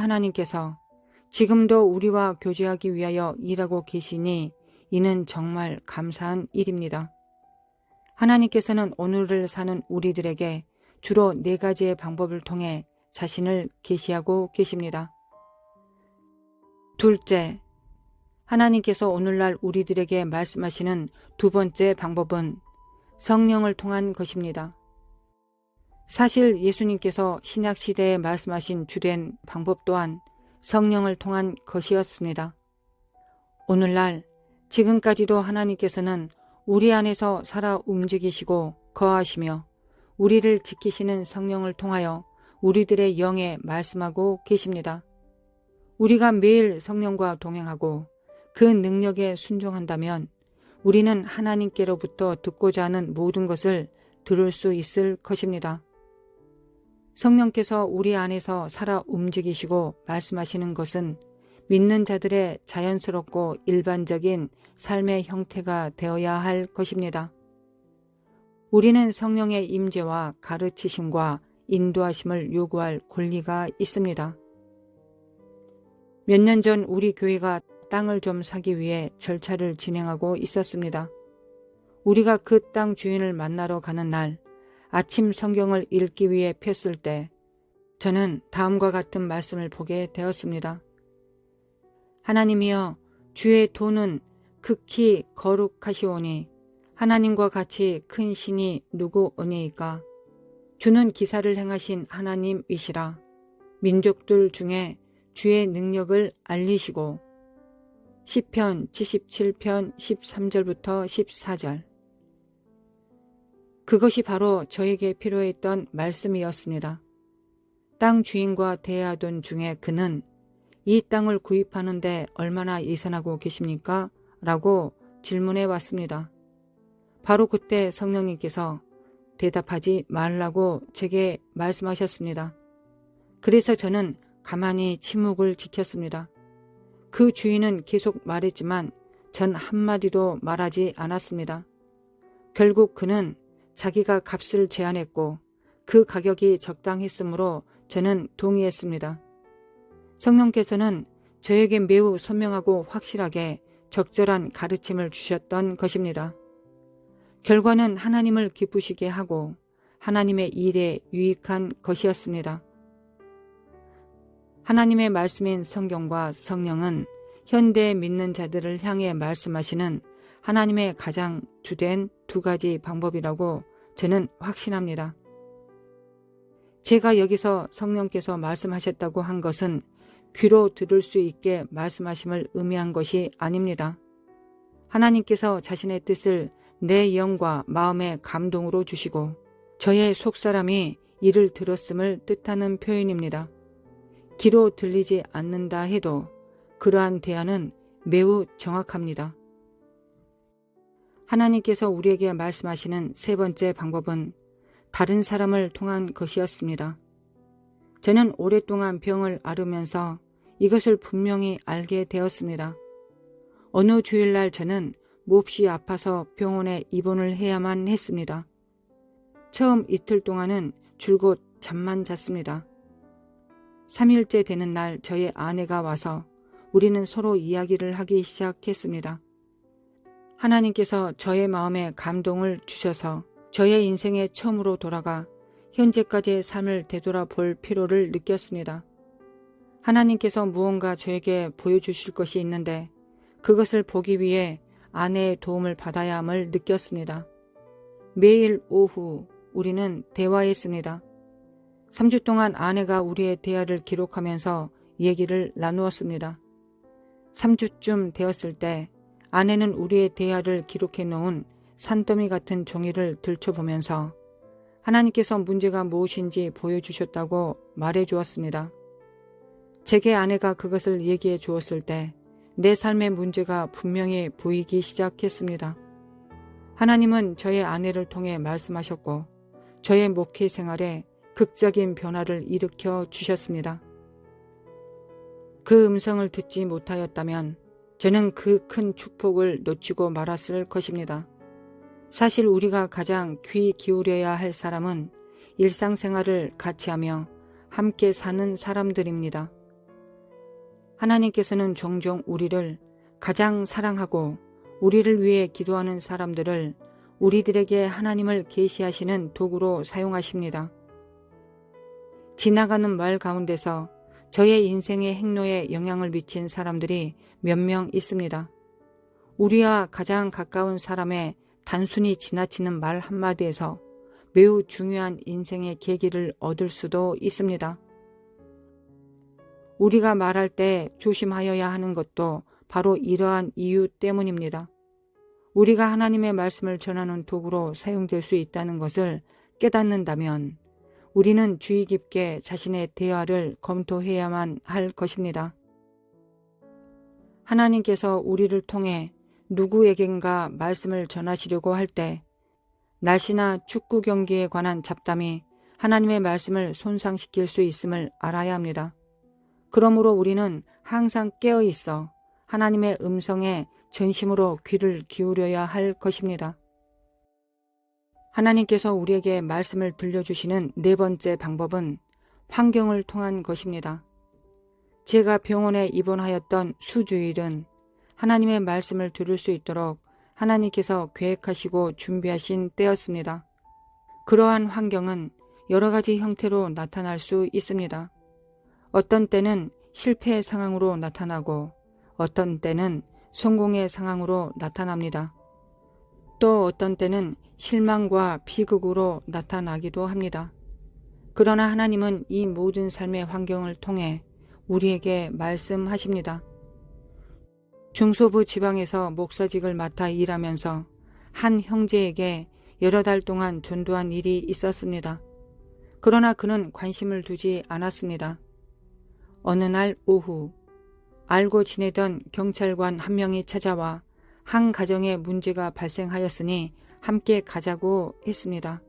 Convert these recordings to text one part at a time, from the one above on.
하나님께서 지금도 우리와 교제하기 위하여 일하고 계시니 이는 정말 감사한 일입니다. 하나님께서는 오늘을 사는 우리들에게 주로 4가지의 방법을 통해 자신을 계시하고 계십니다. 둘째, 하나님께서 오늘날 우리들에게 말씀하시는 2번째 방법은 성령을 통한 것입니다. 사실 예수님께서 신약시대에 말씀하신 주된 방법 또한 성령을 통한 것이었습니다. 오늘날 지금까지도 하나님께서는 우리 안에서 살아 움직이시고 거하시며 우리를 지키시는 성령을 통하여 우리들의 영에 말씀하고 계십니다. 우리가 매일 성령과 동행하고 그 능력에 순종한다면 우리는 하나님께로부터 듣고자 하는 모든 것을 들을 수 있을 것입니다. 성령께서 우리 안에서 살아 움직이시고 말씀하시는 것은 믿는 자들의 자연스럽고 일반적인 삶의 형태가 되어야 할 것입니다. 우리는 성령의 임재와 가르치심과 인도하심을 요구할 권리가 있습니다. 몇 년 전 우리 교회가 땅을 좀 사기 위해 절차를 진행하고 있었습니다. 우리가 그 땅 주인을 만나러 가는 날 아침 성경을 읽기 위해 폈을 때 저는 다음과 같은 말씀을 보게 되었습니다. 하나님이여, 주의 도는 극히 거룩하시오니 하나님과 같이 큰 신이 누구오니이까? 주는 기사를 행하신 하나님이시라. 민족들 중에 주의 능력을 알리시고. 시편 77편 13절부터 14절. 그것이 바로 저에게 필요했던 말씀이었습니다. 땅 주인과 대화하던 중에 그는 이 땅을 구입하는데 얼마나 예산하고 계십니까? 라고 질문해 왔습니다. 바로 그때 성령님께서 대답하지 말라고 제게 말씀하셨습니다. 그래서 저는 가만히 침묵을 지켰습니다. 그 주인은 계속 말했지만 전 한마디도 말하지 않았습니다. 결국 그는 자기가 값을 제안했고 그 가격이 적당했으므로 저는 동의했습니다. 성령께서는 저에게 매우 선명하고 확실하게 적절한 가르침을 주셨던 것입니다. 결과는 하나님을 기쁘시게 하고 하나님의 일에 유익한 것이었습니다. 하나님의 말씀인 성경과 성령은 현대 믿는 자들을 향해 말씀하시는 하나님의 가장 주된 2가지 방법이라고 저는 확신합니다. 제가 여기서 성령께서 말씀하셨다고 한 것은 귀로 들을 수 있게 말씀하심을 의미한 것이 아닙니다. 하나님께서 자신의 뜻을 내 영과 마음의 감동으로 주시고 저의 속사람이 이를 들었음을 뜻하는 표현입니다. 귀로 들리지 않는다 해도 그러한 대안은 매우 정확합니다. 하나님께서 우리에게 말씀하시는 3번째 방법은 다른 사람을 통한 것이었습니다. 저는 오랫동안 병을 앓으면서 이것을 분명히 알게 되었습니다. 어느 주일날 저는 몹시 아파서 병원에 입원을 해야만 했습니다. 처음 이틀 동안은 줄곧 잠만 잤습니다. 3일째 되는 날 저의 아내가 와서 우리는 서로 이야기를 하기 시작했습니다. 하나님께서 저의 마음에 감동을 주셔서 저의 인생에 처음으로 돌아가 현재까지의 삶을 되돌아볼 필요를 느꼈습니다. 하나님께서 무언가 저에게 보여주실 것이 있는데 그것을 보기 위해 아내의 도움을 받아야 함을 느꼈습니다. 매일 오후 우리는 대화했습니다. 3주 동안 아내가 우리의 대화를 기록하면서 얘기를 나누었습니다. 3주쯤 되었을 때 아내는 우리의 대화를 기록해 놓은 산더미 같은 종이를 들춰보면서 하나님께서 문제가 무엇인지 보여주셨다고 말해 주었습니다. 제게 아내가 그것을 얘기해 주었을 때 내 삶의 문제가 분명히 보이기 시작했습니다. 하나님은 저의 아내를 통해 말씀하셨고 저의 목회 생활에 극적인 변화를 일으켜 주셨습니다. 그 음성을 듣지 못하였다면 저는 그 큰 축복을 놓치고 말았을 것입니다. 사실 우리가 가장 귀 기울여야 할 사람은 일상생활을 같이 하며 함께 사는 사람들입니다. 하나님께서는 종종 우리를 가장 사랑하고 우리를 위해 기도하는 사람들을 우리들에게 하나님을 계시하시는 도구로 사용하십니다. 지나가는 말 가운데서 저의 인생의 행로에 영향을 미친 사람들이 몇 명 있습니다. 우리와 가장 가까운 사람의 단순히 지나치는 말 한마디에서 매우 중요한 인생의 계기를 얻을 수도 있습니다. 우리가 말할 때 조심하여야 하는 것도 바로 이러한 이유 때문입니다. 우리가 하나님의 말씀을 전하는 도구로 사용될 수 있다는 것을 깨닫는다면 우리는 주의 깊게 자신의 대화를 검토해야만 할 것입니다. 하나님께서 우리를 통해 누구에겐가 말씀을 전하시려고 할 때 날씨나 축구 경기에 관한 잡담이 하나님의 말씀을 손상시킬 수 있음을 알아야 합니다. 그러므로 우리는 항상 깨어 있어 하나님의 음성에 전심으로 귀를 기울여야 할 것입니다. 하나님께서 우리에게 말씀을 들려주시는 네 번째 방법은 환경을 통한 것입니다. 제가 병원에 입원하였던 수주일은 하나님의 말씀을 들을 수 있도록 하나님께서 계획하시고 준비하신 때였습니다. 그러한 환경은 여러 가지 형태로 나타날 수 있습니다. 어떤 때는 실패의 상황으로 나타나고 어떤 때는 성공의 상황으로 나타납니다. 또 어떤 때는 실망과 비극으로 나타나기도 합니다. 그러나 하나님은 이 모든 삶의 환경을 통해 우리에게 말씀하십니다. 중소부 지방에서 목사직을 맡아 일하면서 한 형제에게 여러 달 동안 전도한 일이 있었습니다. 그러나 그는 관심을 두지 않았습니다. 어느 날 오후 알고 지내던 경찰관 한 명이 찾아와 한 가정에 문제가 발생하였으니 함께 가자고 했습니다.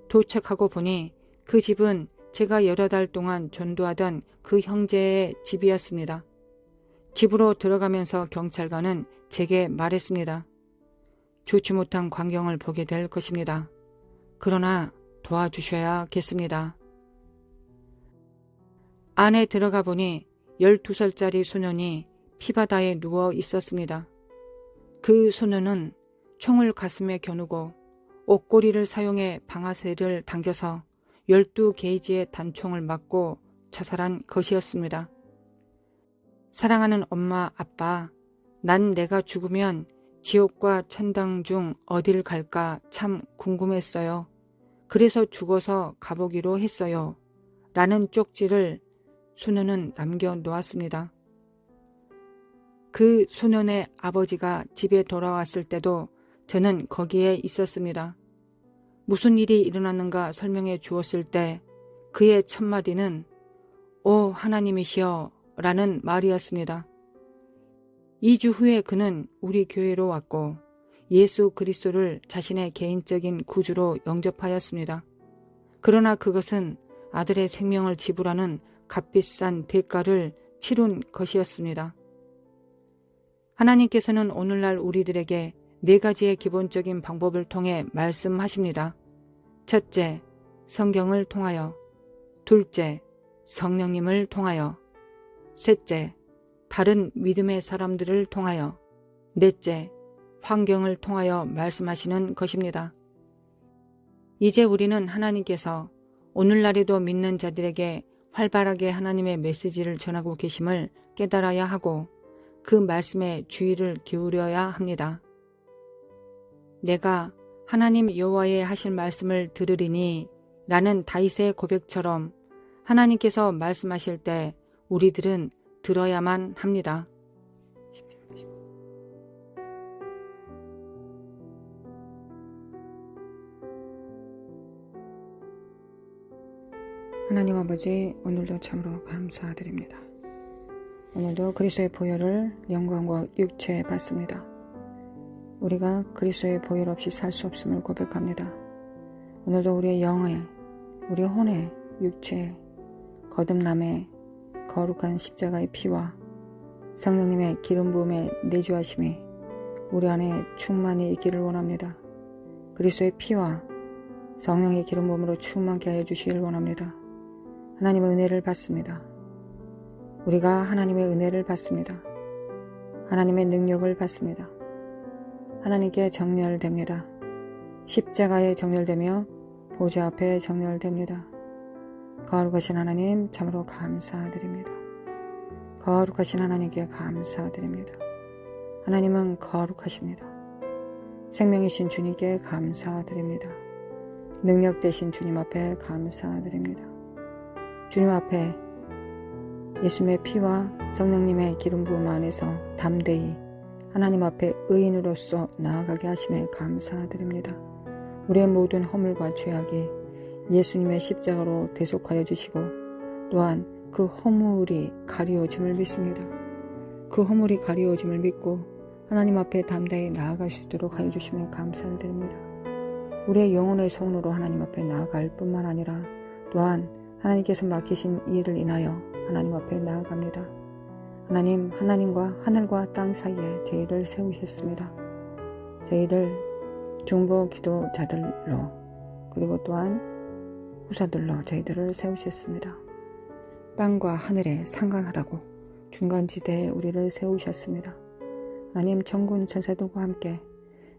도착하고 보니 그 집은 제가 여러 달 동안 전도하던 그 형제의 집이었습니다. 집으로 들어가면서 경찰관은 제게 말했습니다. 좋지 못한 광경을 보게 될 것입니다. 그러나 도와주셔야겠습니다. 안에 들어가 보니 12살짜리 소년이 피바다에 누워 있었습니다. 그 소년은 총을 가슴에 겨누고 옷고리를 사용해 방아쇠를 당겨서 12게이지의 단총을 맞고 자살한 것이었습니다. 사랑하는 엄마, 아빠, 난 내가 죽으면 지옥과 천당 중 어딜 갈까 참 궁금했어요. 그래서 죽어서 가보기로 했어요. 라는 쪽지를 소년은 남겨놓았습니다. 그 소년의 아버지가 집에 돌아왔을 때도 저는 거기에 있었습니다. 무슨 일이 일어났는가 설명해 주었을 때 그의 첫마디는 오 하나님이시여 라는 말이었습니다. 2주 후에 그는 우리 교회로 왔고 예수 그리스도를 자신의 개인적인 구주로 영접하였습니다. 그러나 그것은 아들의 생명을 지불하는 값비싼 대가를 치룬 것이었습니다. 하나님께서는 오늘날 우리들에게 4가지의 기본적인 방법을 통해 말씀하십니다. 첫째, 성경을 통하여. 둘째, 성령님을 통하여. 셋째, 다른 믿음의 사람들을 통하여. 넷째, 환경을 통하여 말씀하시는 것입니다. 이제 우리는 하나님께서 오늘날에도 믿는 자들에게 활발하게 하나님의 메시지를 전하고 계심을 깨달아야 하고 그 말씀에 주의를 기울여야 합니다. 내가 하나님 여호와의 하실 말씀을 들으리니 라는 다윗의 고백처럼 하나님께서 말씀하실 때 우리들은 들어야만 합니다. 하나님 아버지, 오늘도 참으로 감사드립니다. 오늘도 그리스도의 보혈을 영광과 육체에 받습니다. 우리가 그리스도의 보혈 없이 살 수 없음을 고백합니다. 오늘도 우리의 영에, 우리 혼에, 육체에, 거듭남에, 거룩한 십자가의 피와 성령님의 기름 부음에 내주하심이 우리 안에 충만히 있기를 원합니다. 그리스도의 피와 성령의 기름 부음으로 충만케 하여 주시기를 원합니다. 하나님의 은혜를 받습니다. 우리가 하나님의 은혜를 받습니다. 하나님의 능력을 받습니다. 하나님께 정렬됩니다. 십자가에 정렬되며 보좌 앞에 정렬됩니다. 거룩하신 하나님 참으로 감사드립니다. 거룩하신 하나님께 감사드립니다. 하나님은 거룩하십니다. 생명이신 주님께 감사드립니다. 능력 되신 주님 앞에 감사드립니다. 주님 앞에 예수님의 피와 성령님의 기름 부음 안에서 담대히 하나님 앞에 의인으로서 나아가게 하심에 감사드립니다. 우리의 모든 허물과 죄악이 예수님의 십자가로 대속하여 주시고 또한 그 허물이 가리워짐을 믿습니다. 그 허물이 가리워짐을 믿고 하나님 앞에 담대히 나아갈 수 있도록 하여 주시며 감사드립니다. 우리의 영혼의 소원으로 하나님 앞에 나아갈 뿐만 아니라 또한 하나님께서 맡기신 일을 인하여 하나님 앞에 나아갑니다. 하나님, 하나님과 하늘과 땅 사이에 저희를 세우셨습니다. 저희를 중보 기도자들로 그리고 또한 후사들로 저희들을 세우셨습니다. 땅과 하늘에 상관하라고 중간지대에 우리를 세우셨습니다. 하나님 천군 천사들과 함께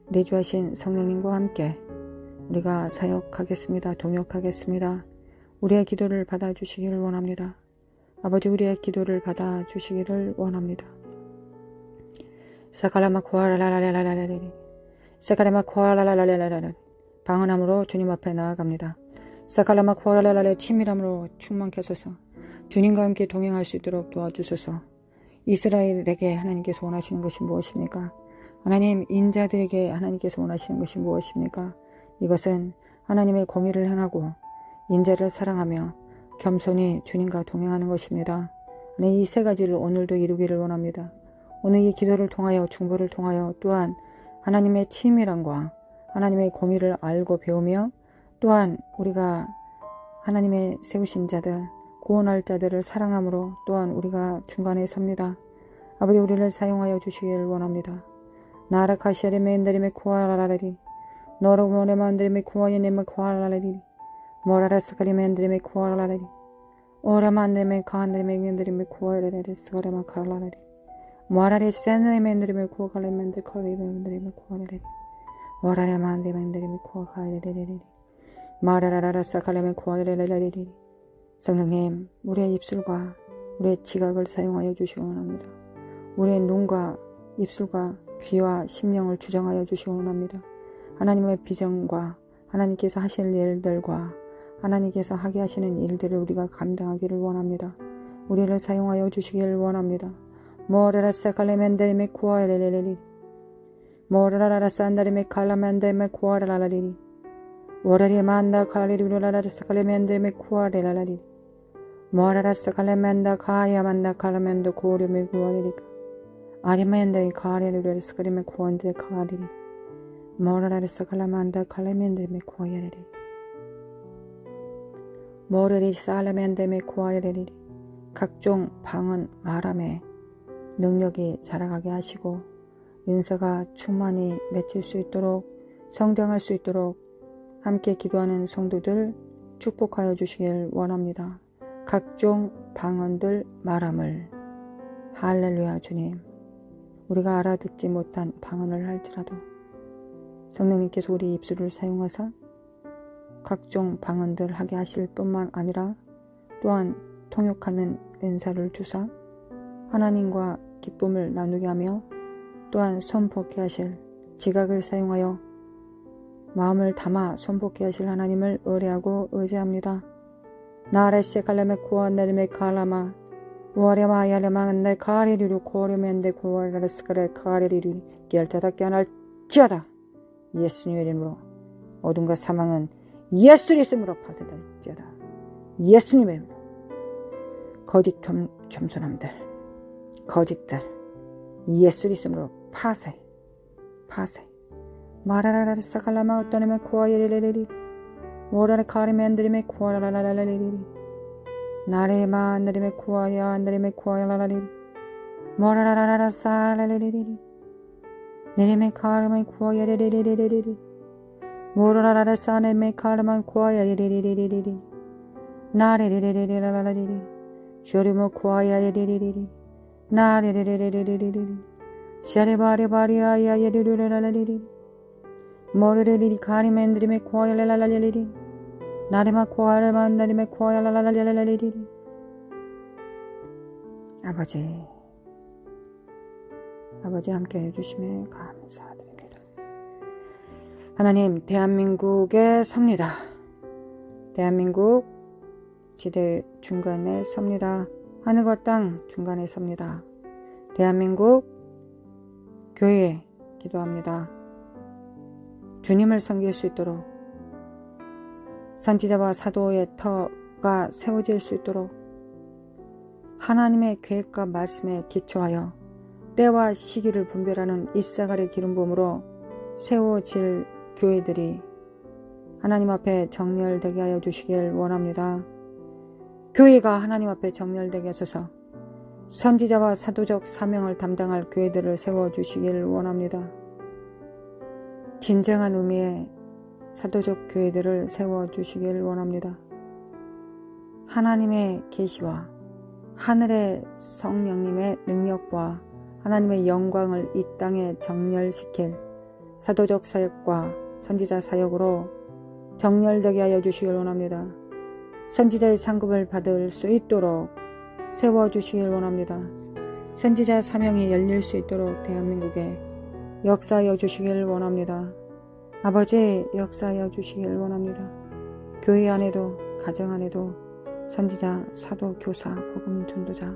내주하신 성령님과 함께 우리가 사역하겠습니다. 동역하겠습니다. 우리의 기도를 받아주시기를 원합니다. 아버지 우리의 기도를 받아주시기를 원합니다. 사칼라마코아라라라라라라라리 사칼라마코아라라라라라라라리 방언함으로 주님 앞에 나아갑니다. 사칼라마코아라라라라라리 친밀함으로 충만케 하소서. 주님과 함께 동행할 수 있도록 도와주소서. 이스라엘에게 하나님께서 원하시는 것이 무엇입니까? 하나님 인자들에게 하나님께서 원하시는 것이 무엇입니까? 이것은 하나님의 공의를 행하고 인자를 사랑하며 겸손히 주님과 동행하는 것입니다. 이 세 가지를 오늘도 이루기를 원합니다. 오늘 이 기도를 통하여 중보를 통하여 또한 하나님의 친밀함과 하나님의 공의를 알고 배우며 또한 우리가 하나님의 세우신 자들 구원할 자들을 사랑함으로 또한 우리가 중간에 섭니다. 아버지 우리를 사용하여 주시기를 원합니다. 나라카시아리 맨드리메 코아라라리 너로모레 만드리메 코아예네메 코아라라리 모라라스카리 맨드리메 코아라라리 오라만드리메 카한드리메 겐드리메 코아라라리 스가레마 카라라리 모라리 센드리메 맨드리메 코아칼레 맨드 컬리메 맨드리메 코아라라리 오라레 만드리메 맨드리메 코아카라라리 마라라라사칼레메 코아라라라리 성령님, 우리의 입술과 우리의 지각을 사용하여 주시기 원합니다. 우리의 눈과 입술과 귀와 심령을 주장하여 주시기 원합니다. 하나님의 비전과 하나님께서 하실 일들과 하나님께서 하게 하시는 일들을 우리가 감당하기를 원합니다. 우리를 사용하여 주시기를 원합니다. 모라라사 칼레멘데리메 코아레레레리 모라라라사 안다리메 칼라멘데메 코아라라리리 오라리 만다 칼리리로라라사 칼레멘데리메 코아레라라리 모라라사 칼레멘다 카야만다 칼라멘도 고르메 구아리리카 아리멘데 카레르레스 그리메 코안데 카리리 모라라사 칼라만다 칼레멘데메 코아야레리 모르리 살레멘데메 코아야레리 각종 방언 말함에 능력이 자라가게 하시고 은사가 충만히 맺힐 수 있도록 성장할 수 있도록 함께 기도하는 성도들 축복하여 주시길 원합니다. 각종 방언들 말함을 할렐루야 주님 우리가 알아듣지 못한 방언을 할지라도 성령님께서 우리 입술을 사용하사 각종 방언들 하게 하실 뿐만 아니라 또한 통역하는 은사를 주사 하나님과 기쁨을 나누게 하며 또한 선포케 하실 지각을 사용하여 마음을 담아 선포케 하실 하나님을 의뢰하고 의지합니다. 나레시 칼레메 쿠아네르메 칼라마 우아레마 야레마한데 카리리루 코르멘데 구아레스카레 카리리루 결자답게 하날지어다. 예수님의 이름으로 어둠과 사망은 예수 이름으로 파쇄될지어다. 예수님의 이름으로 거짓 겸손함들 거짓들 예수 이름으로 파쇄 마라라라사 칼라마 어떠네메 코아예레레리 모라레 카리멘드리메 코아라라라라리리 나레마 안드리메 코아야 안드리메 코아야라라리리 모라라라라사라리리리 네레메 카르메 코아야레레레레레리 모라라라사네메 카르마 코아야레레레레레리 나레레레레라라리리 쇼리모 코아야리리리리 나리리리리리리리 샤리바리바리아야리리리리리리 모리리리 카리멘드리메 코아야랄랄랄리리 나리마 코아르만다리메 코아야랄랄랄리리. 아버지 함께 해주심에 감사드립니다. 하나님, 대한민국에 섭니다. 대한민국 지대 중간에 섭니다. 하늘과 땅 중간에 섭니다. 대한민국 교회 기도합니다. 주님을 섬길 수 있도록 선지자와 사도의 터가 세워질 수 있도록 하나님의 계획과 말씀에 기초하여 때와 시기를 분별하는 이사갈의 기름 부음으로 세워질 교회들이 하나님 앞에 정렬되게 하여 주시길 원합니다. 교회가 하나님 앞에 정렬되게 하셔서 선지자와 사도적 사명을 담당할 교회들을 세워주시길 원합니다. 진정한 의미의 사도적 교회들을 세워주시길 원합니다. 하나님의 계시와 하늘의 성령님의 능력과 하나님의 영광을 이 땅에 정렬시킬 사도적 사역과 선지자 사역으로 정렬되게 하여 주시길 원합니다. 선지자의 상급을 받을 수 있도록 세워주시길 원합니다. 선지자 사명이 열릴 수 있도록 대한민국에 역사하여 주시길 원합니다. 아버지, 역사하여 주시길 원합니다. 교회 안에도 가정 안에도 선지자, 사도, 교사, 복음 전도자,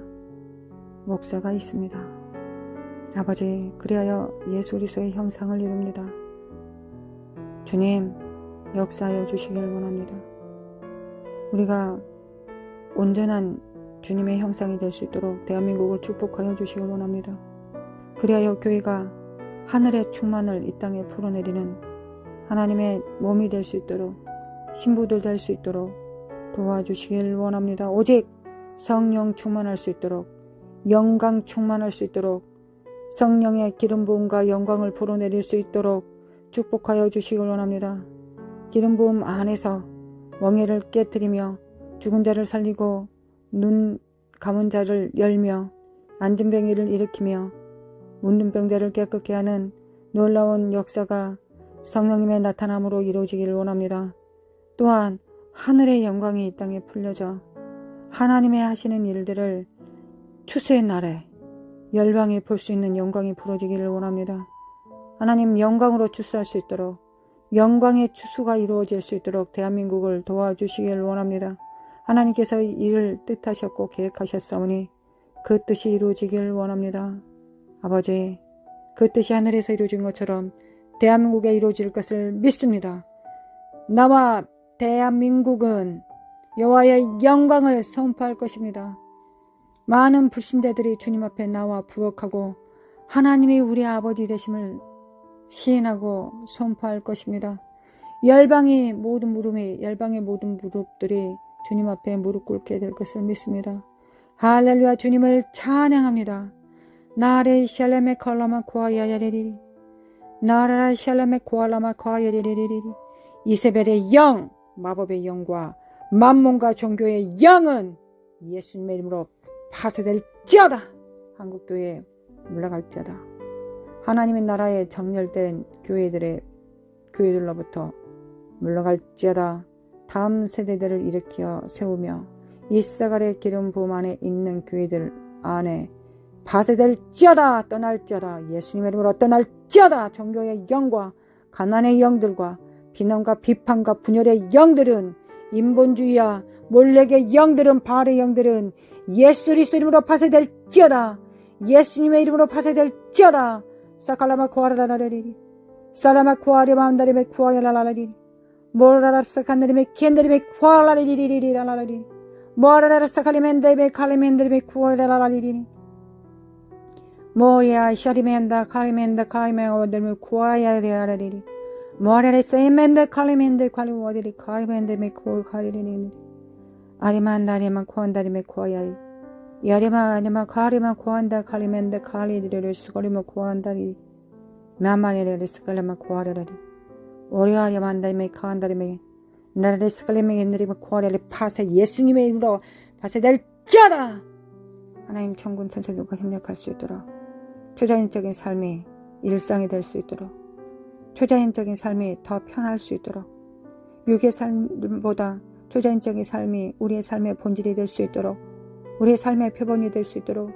목사가 있습니다. 아버지, 그리하여 예수 그리스도의 형상을 이룹니다. 주님, 역사하여 주시길 원합니다. 우리가 온전한 주님의 형상이 될 수 있도록 대한민국을 축복하여 주시길 원합니다. 그리하여 교회가 하늘의 충만을 이 땅에 풀어내리는 하나님의 몸이 될 수 있도록 신부들 될 수 있도록 도와주시길 원합니다. 오직 성령 충만할 수 있도록 영광 충만할 수 있도록 성령의 기름 부음과 영광을 불어내릴 수 있도록 축복하여 주시길 원합니다. 기름 부음 안에서 멍에를 깨뜨리며 죽은 자를 살리고 눈 감은 자를 열며 앉은 병이를 일으키며 문든 병자를 깨끗게 하는 놀라운 역사가 성령님의 나타남으로 이루어지기를 원합니다. 또한 하늘의 영광이 이 땅에 풀려져 하나님의 하시는 일들을 추수의 날에 열방이 볼 수 있는 영광이 부러지기를 원합니다. 하나님, 영광으로 추수할 수 있도록 영광의 추수가 이루어질 수 있도록 대한민국을 도와주시길 원합니다. 하나님께서 이 일을 뜻하셨고 계획하셨사오니 그 뜻이 이루어지길 원합니다. 아버지, 그 뜻이 하늘에서 이루어진 것처럼 대한민국에 이루어질 것을 믿습니다. 나와 대한민국은 여호와의 영광을 선포할 것입니다. 많은 불신자들이 주님 앞에 나와 부엌하고 하나님이 우리 아버지 되심을 시인하고 선포할 것입니다. 열방의 모든 무릎들이 주님 앞에 무릎 꿇게 될 것을 믿습니다. 할렐루야. 주님을 찬양합니다. 나레 샬렘에 컬라마 코아야야리리 나라라 샬렘에 코알라마 코아야리리리리. 이세벨의 영, 마법의 영과 만몬과 종교의 영은 예수님의 이름으로 파쇄될지어다. 한국교회에 물러갈지어다. 하나님의 나라에 정렬된 교회들로부터 물러갈지어다. 다음 세대들을 일으켜 세우며 이사갈의 기름 부음 안에 있는 교회들 안에 파쇄될지어다. 떠날지어다. 예수님의 이름으로 떠날지어다. 종교의 영과 가난의 영들과 비난과 비판과 분열의 영들은 인본주의와 몰렉의 영들은 바알의 영들은 예수 그리스도 이름으로 파쇄될지어다. 예수님의 이름으로 파쇄될지어다. 사칼라마 코아라라라리리 사라마 코아리마운다리메 코아야라라리리 모라라사 칸다리메 켄다리메 코아라리리리리라라리 모라라사 칼리멘데메 칼리멘데메 코아라라리리 모야 샤리멘다 칼리멘다 카이메오데메 코아야라라리리 모라라사 이멘데 칼리멘데 칼리오데리 카이멘데메 코알카리리리 아리만다리마 코안다리메 코아야이 야리마 아니마 카리마 코안다 칼리멘데 칼리리를 수거리마 코안다리 마마리를 스칼레마 코아라리 오리아리만다리메 카안다리메 나라를 스칼레메 엔드리마 코아라리 파세 예수님의 이름으로 파세될 자다! 하나님 천군 천사들과 협력할 수 있도록 초자연적인 삶이 일상이 될 수 있도록 초자연적인 삶이 더 편할 수 있도록 육의 삶보다 초자연적인 삶이 우리의 삶의 본질이 될 수 있도록 우리의 삶의 표본이 될 수 있도록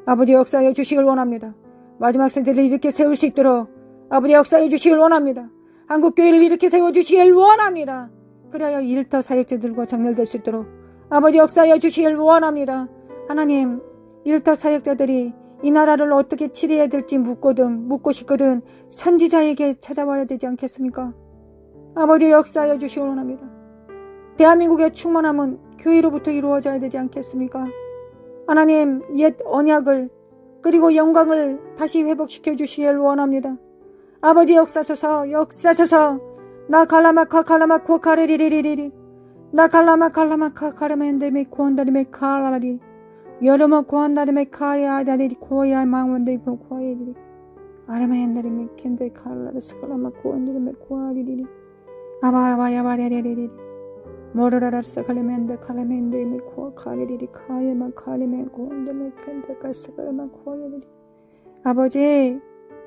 아버지 역사해 주시길 원합니다. 마지막 세대를 이렇게 세울 수 있도록 아버지 역사해 주시길 원합니다. 한국교회를 이렇게 세워주시길 원합니다. 그래야 일터 사역자들과 정렬될 수 있도록 아버지 역사해 주시길 원합니다. 하나님, 일터 사역자들이 이 나라를 어떻게 치료해야 될지 묻고 싶거든 선지자에게 찾아와야 되지 않겠습니까? 아버지 역사해 주시길 원합니다. 대한민국의 충만함은 교회로부터 이루어져야 되지 않겠습니까? 하나님, 옛 언약을 그리고 영광을 다시 회복시켜 주시길 원합니다. 아버지 역사소서 나 갈라마카 갈라마코 카레리리리리 나 갈라마카 카라멘데메 코안다리메 카라리 여러모 코안다리메 카야다리 코야 망원데 코야리리 아라마엔다리메 켄데 칼라르스 갈라마 코안다리메 코아리리리 아바야바야바리리리 모르라라스 칼레멘데 칼레멘데메 코 카리리리 카야마 칼레메 코안다메 켄데 가스 갈라마 코야리리 아버지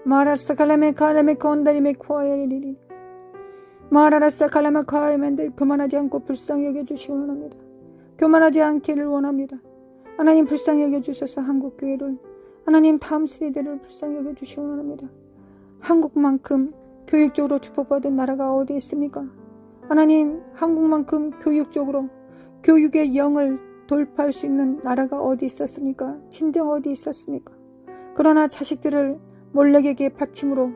마라스 칼레메 칼레메 콘다리메 코야리리리 마라라스 칼레메 카야멘데 그만하지 않고 불쌍히 여겨주시기 원합니다. 교만하지 않기를 원합니다. 하나님 불쌍히 여겨주셔서 한국교회를 하나님 다음 세대를 불쌍히 여겨주시기 원합니다. 한국만큼 교육적으로 축복받은 나라가 어디 있습니까? 하나님 한국만큼 교육적으로 교육의 영을 돌파할 수 있는 나라가 어디 있었습니까? 진정 어디 있었습니까? 그러나 자식들을 몰렉에게 받침으로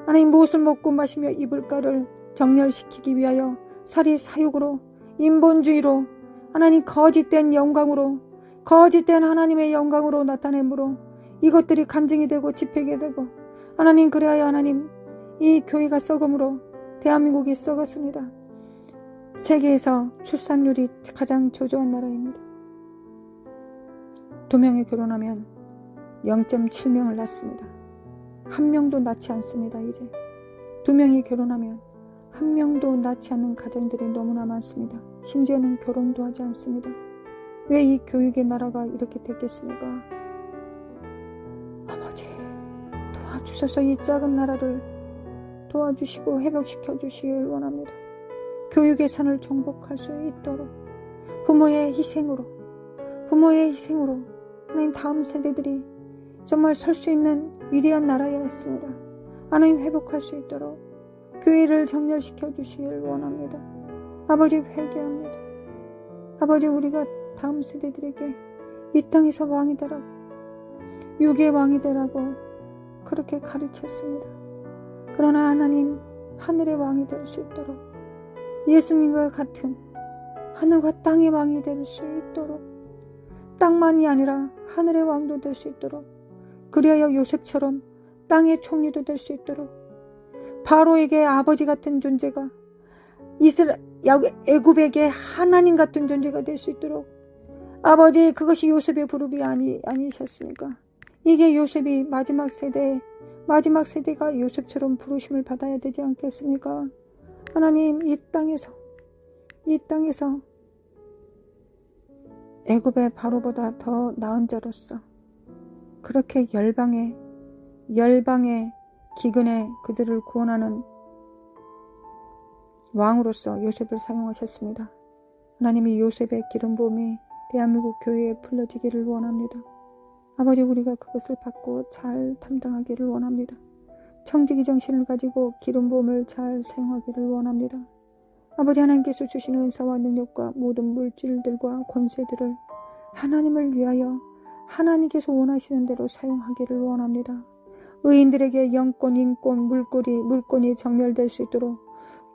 하나님 무엇을 먹고 마시며 입을까를 정렬시키기 위하여 살이 사육으로 인본주의로 하나님 거짓된 영광으로 거짓된 하나님의 영광으로 나타내므로 이것들이 간증이 되고 집회게 되고 하나님 그래야 하나님 이 교회가 썩음으로 대한민국이 썩었습니다. 세계에서 출산율이 가장 저조한 나라입니다. 2명이 결혼하면 0.7명을 낳습니다. 1명도 낳지 않습니다. 이제 2명이 결혼하면 1명도 낳지 않는 가정들이 너무나 많습니다. 심지어는 결혼도 하지 않습니다. 왜 이 교육의 나라가 이렇게 됐겠습니까? 아버지 도와주셔서 이 작은 나라를 도와주시고 회복시켜 주시길 원합니다. 교육의 산을 정복할 수 있도록 부모의 희생으로 하나님 다음 세대들이 정말 설 수 있는 위대한 나라였습니다. 하나님 회복할 수 있도록 교회를 정렬시켜 주시길 원합니다. 아버지 회개합니다. 아버지 우리가 다음 세대들에게 이 땅에서 왕이 되라고 육의 왕이 되라고 그렇게 가르쳤습니다. 그러나 하나님 하늘의 왕이 될 수 있도록 예수님과 같은 하늘과 땅의 왕이 될 수 있도록 땅만이 아니라 하늘의 왕도 될 수 있도록 그리하여 요셉처럼 땅의 총리도 될 수 있도록 바로에게 아버지 같은 존재가 애굽에게 하나님 같은 존재가 될 수 있도록 아버지 그것이 요셉의 부름이 아니셨습니까? 이게 요셉이 마지막 세대가 요셉처럼 부르심을 받아야 되지 않겠습니까? 하나님 이 땅에서 애굽의 바로보다 더 나은 자로서 그렇게 열방의 기근에 그들을 구원하는 왕으로서 요셉을 사용하셨습니다. 하나님이 요셉의 기름 부음이 대한민국 교회에 풀려지기를 원합니다. 아버지 우리가 그것을 받고 잘 담당하기를 원합니다. 청지기 정신을 가지고 기름 부음을 잘 사용하기를 원합니다. 아버지 하나님께서 주시는 은사와 능력과 모든 물질들과 권세들을 하나님을 위하여 하나님께서 원하시는 대로 사용하기를 원합니다. 의인들에게 영권, 인권, 물권이 정렬될 수 있도록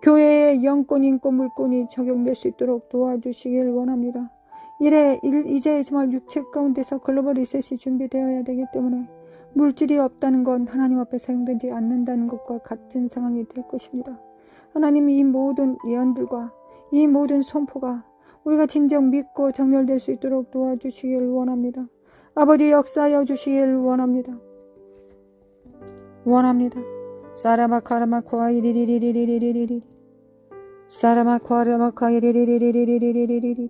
교회에 영권, 인권, 물권이 적용될 수 있도록 도와주시길 원합니다. 이제 정말 육체 가운데서 글로벌 리셋이 준비되어야 되기 때문에 물질이 없다는 건 하나님 앞에 사용되지 않는다는 것과 같은 상황이 될 것입니다. 하나님 이 모든 예언들과 이 모든 선포가 우리가 진정 믿고 정렬될 수 있도록 도와주시길 원합니다. 아버지 역사하여 주시길 원합니다. 사라마카라마코아이리리리리리리리리 사라마코아라마카이리리리리리리리리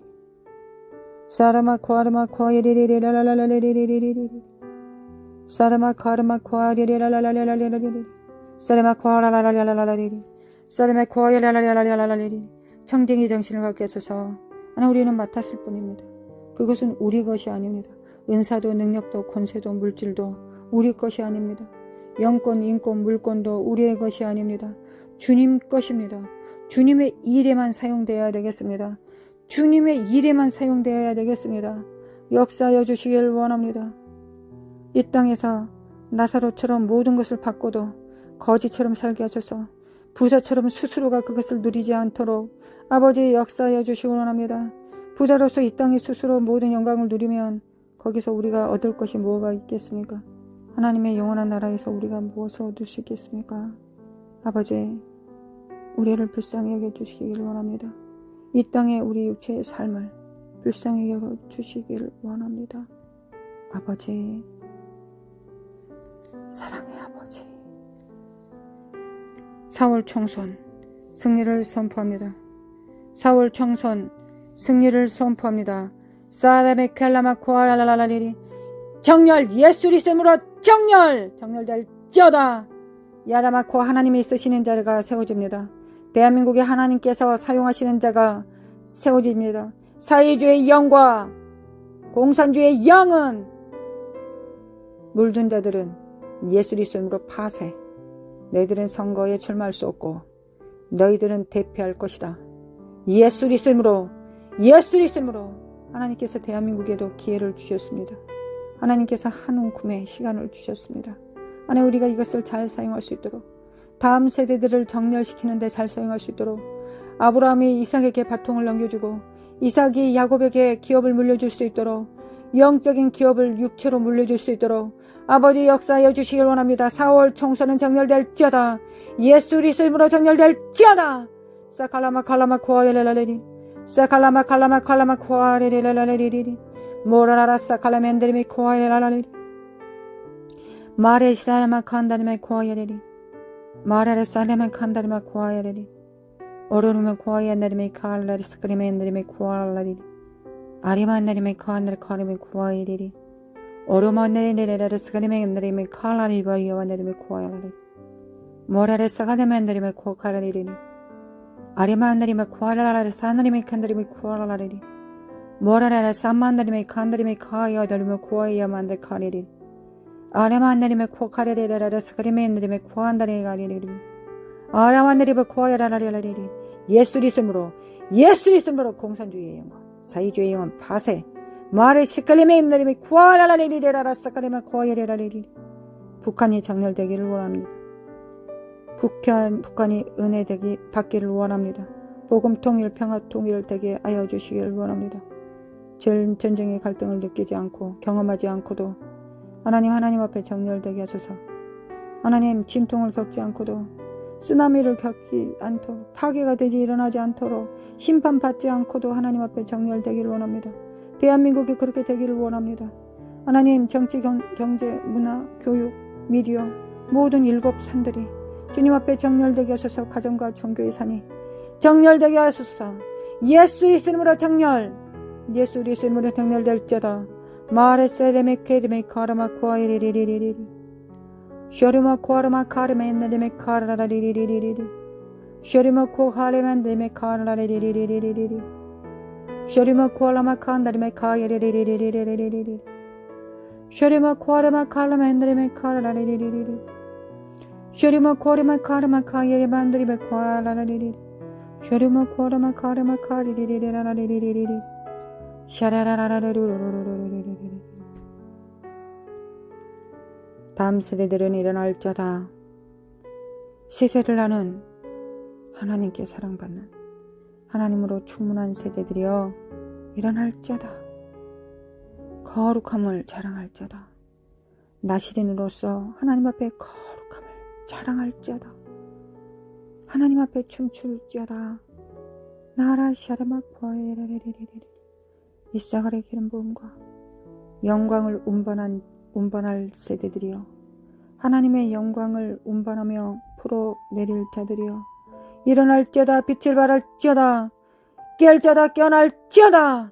사라마 코아르마 코아리리리라라라리리리리리 사라마 코아르마 코아리리라라라리리리리 사라마 코아라라라라라리리 사라마 코아리라라라라라리리 청정의 정신을 갖게 하소서. 하나 우리는 맡았을 뿐입니다. 그것은 우리 것이 아닙니다. 은사도 능력도 권세도 물질도 우리 것이 아닙니다. 영권, 인권, 물권도 우리의 것이 아닙니다. 주님 것입니다. 주님의 일에만 사용되어야 되겠습니다. 주님의 일에만 사용되어야 되겠습니다. 역사하여 주시길 원합니다. 이 땅에서 나사로처럼 모든 것을 받고도 거지처럼 살게 하셔서 부자처럼 스스로가 그것을 누리지 않도록 아버지 역사하여 주시기 원합니다. 부자로서 이 땅에 스스로 모든 영광을 누리면 거기서 우리가 얻을 것이 뭐가 있겠습니까? 하나님의 영원한 나라에서 우리가 무엇을 얻을 수 있겠습니까? 아버지, 우리를 불쌍히 여겨주시기를 원합니다. 이 땅에 우리 육체의 삶을 불쌍히 여겨주시기를 원합니다. 아버지, 사랑의 아버지. 4월 총선 승리를 선포합니다. 4월 총선 승리를 선포합니다. 사람의 켈라마코아랄랄라리리 정렬 예수 그리스도로 정렬될지어다. 야라마코 하나님이 쓰시는 자가 세워집니다. 대한민국에 하나님께서 사용하시는 자가 세워집니다. 사회주의 영과 공산주의 영은 물든 자들은 예수 그리스도로 파쇄. 너희들은 선거에 출마할 수 없고 너희들은 대표할 것이다. 예수 그리스도로 하나님께서 대한민국에도 기회를 주셨습니다. 하나님께서 한 움큼의 시간을 주셨습니다. 하나님 우리가 이것을 잘 사용할 수 있도록 다음 세대들을 정렬시키는 데 잘 사용할 수 있도록 아브라함이 이삭에게 바통을 넘겨주고 이삭이 야곱에게 기업을 물려줄 수 있도록 영적인 기업을 육체로 물려줄 수 있도록 아버지 역사하여 주시길 원합니다. 4월 총선은 정렬될지어다. 예수 그리스도의 이름으로 정렬될지어다. 사칼라마 칼라마 코아엘라레리 사칼라마 칼라마 칼라마 코아레레라레리리 모라라라 사칼라멘데리미 코아엘라레리 마레 사라마 칸다리마 코아엘레리 마라레 사라마 칸다리마 코아엘레리 오르르마 코아엘레리미 칼라리 스크리멘데리미 코아엘라리 아리만데리미 칼라리 카리미 코아엘레리 오르마네레레레레 스크리멘데리미 칼라리 바이오만데리미 코아엘라리 모라레 사가데멘데리미 코아엘라리 아리만데리미 코아엘라리 사나리미 칸다리미 코아엘라리 모라레레 산만데리미 칸다리미 카이어데리미 코아이아만데 카리리 아레만데리미 코카레레레레 스크리멘데리미 코안다리 가리리 아라만데리미 코아엘라리라리 예수 그리스도로 공산주의의 영광 사회주의의 영은 파쇄 마레 시클리메인데리미 코아라라리리레라라 사카리마 코아예레라리리 북한이 정렬되기를 원합니다. 북한이 은혜되기 받기를 원합니다. 복음 통일 평화 통일 되게 하여 주시기를 원합니다. 전쟁의 갈등을 느끼지 않고 경험하지 않고도 하나님 앞에 정렬되게 하소서. 하나님 진통을 겪지 않고도 쓰나미를 겪지 않도록 파괴가 되지 일어나지 않도록 심판받지 않고도 하나님 앞에 정렬되기를 원합니다. 대한민국이 그렇게 되기를 원합니다. 하나님 정치, 경제, 문화, 교육, 미디어 모든 7산들이 주님 앞에 정렬되게 하소서. 가정과 종교의 산이 정렬되게 하소서. 예수 그리스도로 정렬될지어다. 마레세레메 케르메 카라마 코아이리리리리리 쇼르마 코아르마 카르메네레메 카라라리리리리리 쇼르마 코하레만데메 카라라리리리리리리 쇼르마 코알라마 칸다리메 카이리리리리리리리리 쇼르마 코아르마 칼라멘데레메 카라라리리리리 쇼르마 코아르마 카르마 카이리만데레메 코알라라리리 쇼르마 코아르마 카르마 카리리리리라라리리리리 샤라라라라루루루루루루루루루 다음 세대들은 일어날지어다. 시세를 하는 하나님께 사랑받는 하나님으로 충만한 세대들이여 일어날지어다. 거룩함을 자랑할지어다. 나시린으로서 하나님 앞에 거룩함을 자랑할지어다. 하나님 앞에 춤출지어다. 나라 샤르마 코에레레레레레 이사갈의 기름 부음과 영광을 운반할 세대들이여 하나님의 영광을 운반하며 풀어내릴 자들이여 일어날지어다. 빛을 발할지어다. 깰자다 깨어날지어다.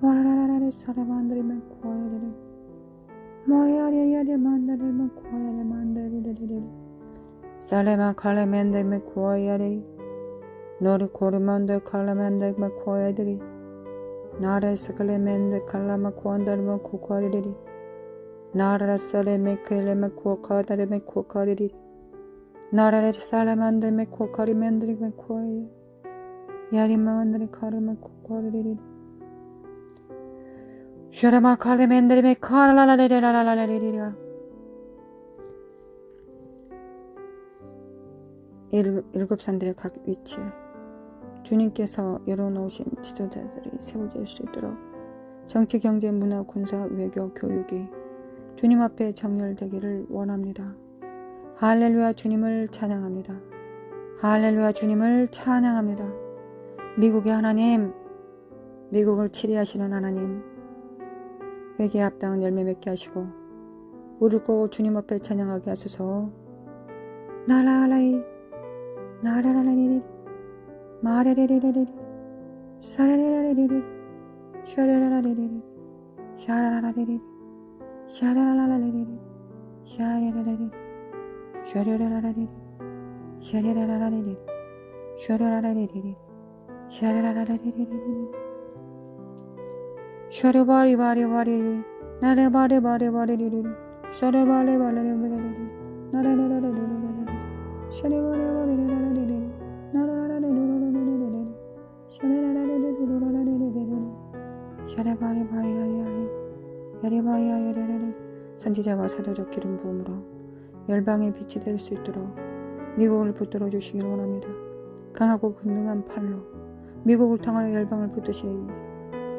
와라라라라 사라만들이면 구하야리리 뭐야리야리 만들이면 구하야리 만들이리리 살레만 칼레멘데면 구하야리 너리 고르만데 칼레멘데면 구하야리리 나를 스클레멘데 칼라마 구한다르면 구하리리 나라라 살레메 클레메 구하다르면 구하리리 나라를 살레만데면 구하리멘데면 구하야 야리만들이 카르면 구하리리 샤라마 칼레멘데면 카라라라라라라라라리리라 일곱 산들의 각 위치에 주님께서 열어놓으신 지도자들이 세워질 수 있도록 정치, 경제, 문화, 군사, 외교, 교육이 주님 앞에 정렬되기를 원합니다. 할렐루야 주님을 찬양합니다. 할렐루야 주님을 찬양합니다. 미국의 하나님, 미국을 치리하시는 하나님, 회개에 합당한 열매 맺게 하시고 무릎 꿇고 주님 앞에 찬양하게 하소서. 나라라이 나라라라리리 마레레레레레리 사레레레레리 샤라라라리리 샤라라라리리 샤라라라리리 샤레레레리 샤레라라리리 샤레라라리리 샤라라라리리 샤라라라리리 샤르바리바리바리 나레바리바리바리리리 샤르바리바리바리리리 나레레레레레레레 샤레바리바리레레레레 나라라레레레레레레 샤레라라레레레레레레 샤레바리바리야야이 야리바야야레레레 선지자와 사도적 기름 부음으로 열방의 빛이 될 수 있도록 미국을 붙들어 주시길 원합니다. 강하고 근능한 팔로 미국을 통하여 열방을 붙드시니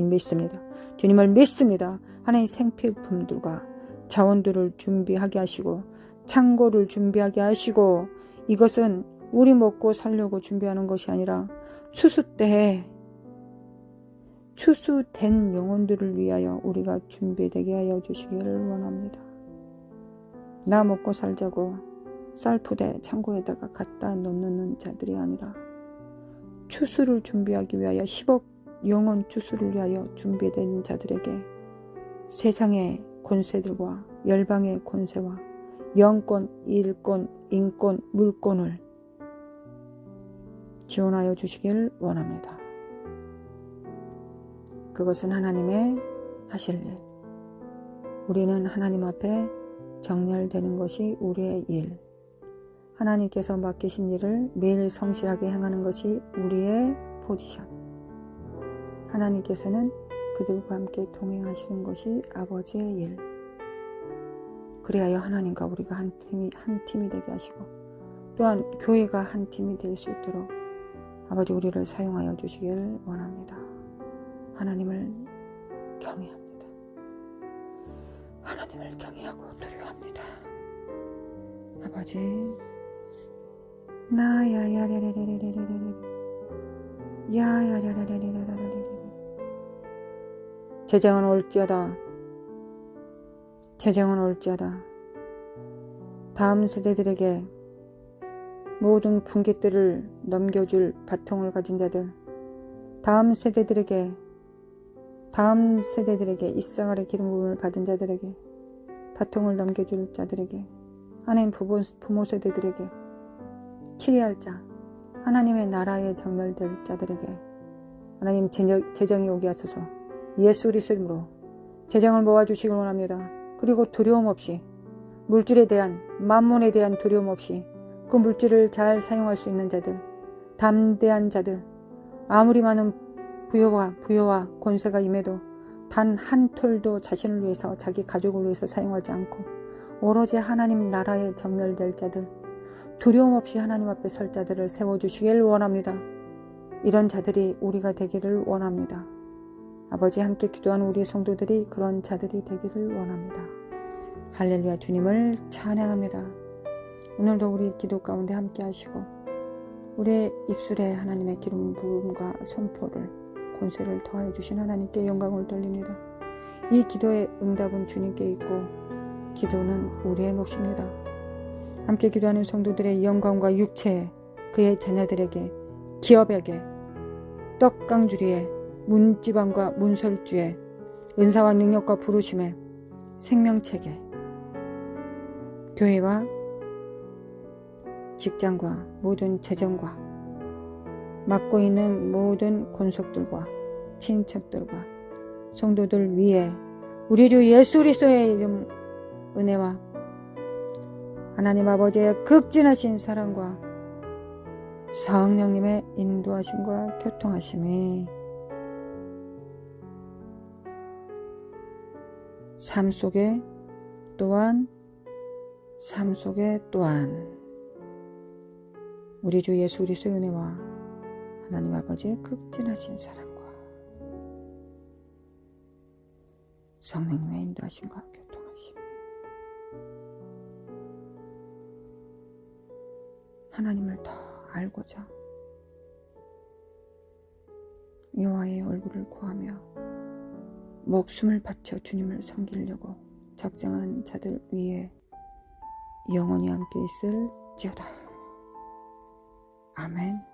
주님 믿습니다. 주님을 믿습니다. 하나님 생필품들과 자원들을 준비하게 하시고 창고를 준비하게 하시고 이것은 우리 먹고 살려고 준비하는 것이 아니라 추수 때에 추수된 영혼들을 위하여 우리가 준비되게 하여 주시기를 원합니다. 나 먹고 살자고 쌀푸대 창고에다가 갖다 놓는 자들이 아니라 추수를 준비하기 위하여 10억 영혼 추수를 위하여 준비된 자들에게 세상의 권세들과 열방의 권세와 영권, 일권, 인권, 물권을 지원하여 주시길 원합니다. 그것은 하나님의 하실 일. 우리는 하나님 앞에 정렬되는 것이 우리의 일. 하나님께서 맡기신 일을 매일 성실하게 행하는 것이 우리의 포지션. 하나님께서는 그들과 함께 동행하시는 것이 아버지의 일. 그리하여 하나님과 우리가 한 팀이 되게 하시고 또한 교회가 한 팀이 될 수 있도록 아버지 우리를 사용하여 주시길 원합니다. 하나님을 경외합니다. 하나님을 경외하고 두려워합니다. 아버지 재정은 올지어다. 재정은 올지어다. 다음 세대들에게 모든 분깃들을 넘겨줄 바통을 가진 자들, 다음 세대들에게 이사갈의 기름 부음을 받은 자들에게 바통을 넘겨줄 자들에게 하나님 부모 세대들에게 치리할 자, 하나님의 나라에 정렬될 자들에게 하나님 재정이 오게 하소서. 예수 그리스도 이름으로 재정을 모아주시길 원합니다. 그리고 두려움 없이 물질에 대한 만몬에 대한 두려움 없이 그 물질을 잘 사용할 수 있는 자들, 담대한 자들, 아무리 많은 부여와 권세가 임해도 단 한 톨도 자신을 위해서, 자기 가족을 위해서 사용하지 않고 오로지 하나님 나라에 정렬될 자들, 두려움 없이 하나님 앞에 설 자들을 세워주시길 원합니다. 이런 자들이 우리가 되기를 원합니다. 아버지, 함께 기도하는 우리 성도들이 그런 자들이 되기를 원합니다. 할렐루야. 주님을 찬양합니다. 오늘도 우리 기도 가운데 함께 하시고 우리의 입술에 하나님의 기름 부음과 선포를, 권세를 더하여 주신 하나님께 영광을 돌립니다. 이 기도의 응답은 주님께 있고 기도는 우리의 몫입니다. 함께 기도하는 성도들의 영광과 육체에, 그의 자녀들에게, 기업에게, 떡강주리에, 문지방과 문설주에, 은사와 능력과 부르심에, 생명책에, 교회와 직장과 모든 재정과 맡고 있는 모든 권속들과 친척들과 성도들 위에 우리 주 예수 그리스도의 이름 은혜와 하나님 아버지의 극진하신 사랑과 성령님의 인도하심과 교통하심이 삶 속에 또한 우리 주 예수 그리스도의 은혜와 하나님 아버지의 극진하신 사랑과 성령님의 인도하심과 교통하심, 하나님을 더 알고자 여호와의 얼굴을 구하며 목숨을 바쳐 주님을 섬기려고 작정한 자들 위에 영원히 함께 있을지어다. 아멘.